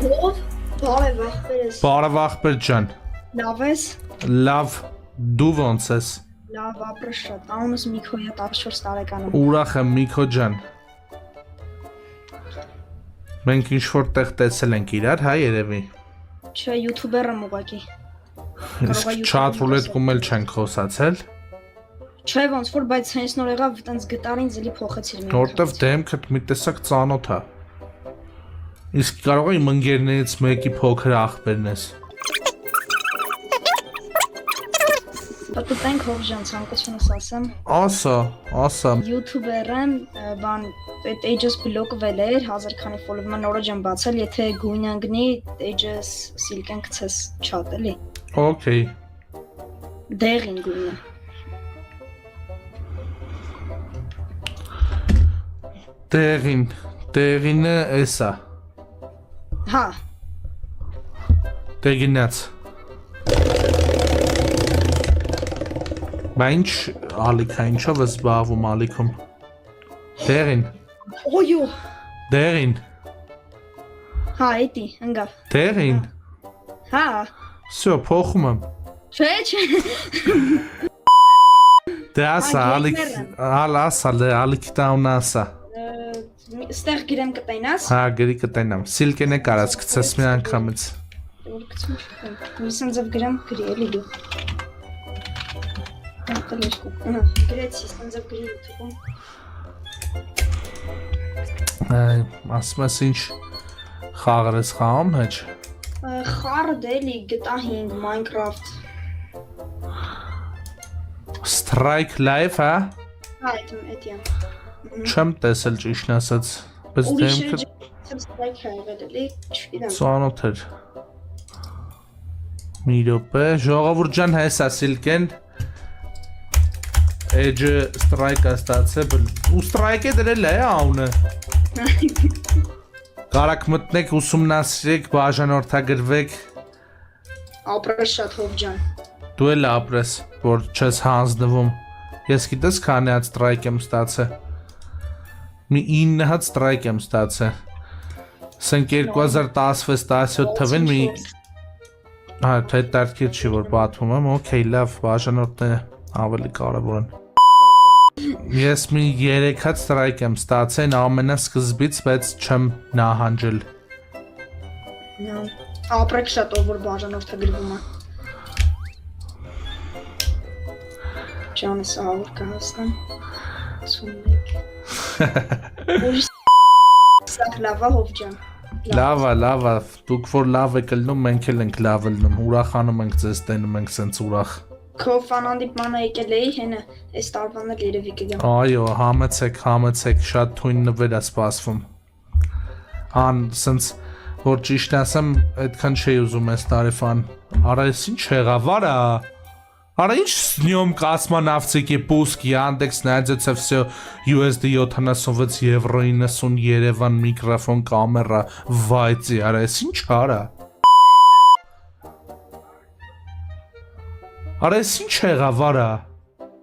Ով բարև ախպերս։ Բարև ախպեր ջան։ Լավ ես։ Լավ, դու ոնց ես։ Լավ, ապրես շատ։ Անունս Միքոյա 14 տարեկանում։ Ուրախ եմ Միքո ջան։ Մենք ինչ-որ տեղ տեսել ենք իրար, հա երևի։ Չէ, յութուբեր եմ ուղղակի։ Իսկ chat roulette-ում էլ չենք խոսացել։ Չէ, ոնց որ, բայց հենց նոր եղավ, տենց գտարին ձելի փոխեցիր մի։ Որտեվ դեմքդ մի տեսակ ծանոթ է։ Իսկ կարող է իմ ընկերներից մեկի փոքր ախպերն ես։ Պատտենք հովժան ցանկությունս ասեմ։ Ասա։ Յութուբեր եմ, բան page-ս բլոկվել էր, 1000 քանի follow-ը նորոջ եմ բացել, եթե գույն անգնի, page-ս սիլկեն գցես chat էլի։ Okay։ Դեղին գույնը։ Տեղինը էսա։ Հա։ Տեղինած։ Բա ինչ ալիքա, ինչով ես զբաղվում ալիքում։ Տեղին։ Օյո։ Տեղին։ Հա, էդի, ընկավ։ Տեղին։ Հա։ Всё, փոխում եմ։ Չէ։ Դե ասա, ալիքի տաուն ասա։ Ստեղ գիրեմ կտայնաս։ Հա, գրի կտենամ։ Սիլկենը կարած գցես մի անգամից։ Որ գցում չկան։ Միսանձով գրեմ գրի էլի դու։ Հատալեշկու։ Ահա, գրեցի, սանձով գրի YouTube-ում։ Ասում ես ինչ խաղեր ես խաղում հեչ։ Խառը դելի GTA 5 Minecraft։ Strike Life, հա։ Հա, էդի։ Չեմ տեսել ճիշտ ասած, բայց դեմքը Strike եղել էլի, չգիտեմ։ ծանոթ էր։ Մի րոպե, ժողովուրդ ջան, հեսա Սիլկեն։ Edge Strike-ը ստացել, ու Strike-ը դրել է անունը։ Կարակ մտնեք, ուսումնասիրեք, բաժանորդագրվեք։ Ապրես շատ հով ջան։ Դու էլ ապրես, որ չես հանձնվում։ Ես գիտես քանի հատ Strike եմ ստացել։ Մի 9 հատ Strike եմ ստացել։ Սենք 2016-17 թվին մի հա, թե դարձի չի որ պատվում եմ, օքեյ, լավ, բաժանորդները ավելի կարևոր են։ Ես մի 3 հատ Strike եմ ստացել ամենասկզբից, բայց չեմ նահանջել։ Ապրեք շատ ով որ բաժանորդագրվում է։ Ջանս ավոր կհասնեմ։ 51։ Սա լավա հով ջան։ Լավա, դուք որ լավ եք լնում, մենք էլ ենք լավ լնում, ուրախանում ենք ձեզ տենում ենք սենց ուրախ։ Քո ֆանանդիպմանը եկել էի, հենը, այս տարվան էլ երևի կգամ։ Այո, համեցեք, շատ թույն նվեր է սպասվում։ Ան, սենց, որ ճիշտ ասեմ, այդքան չի ուզում այս տարեֆան։ Արա, ես ինչ եղավ, Արա, ինչ սնյոմ կասմանավցիկի պուսկ, Yandex, նայձեց է վսյո USD 76 եվրո 90 Երևան միկրոֆոն կամերա, վայծի, արա, ես ինչ արա։ Արա, ես ինչ եղավ, արա։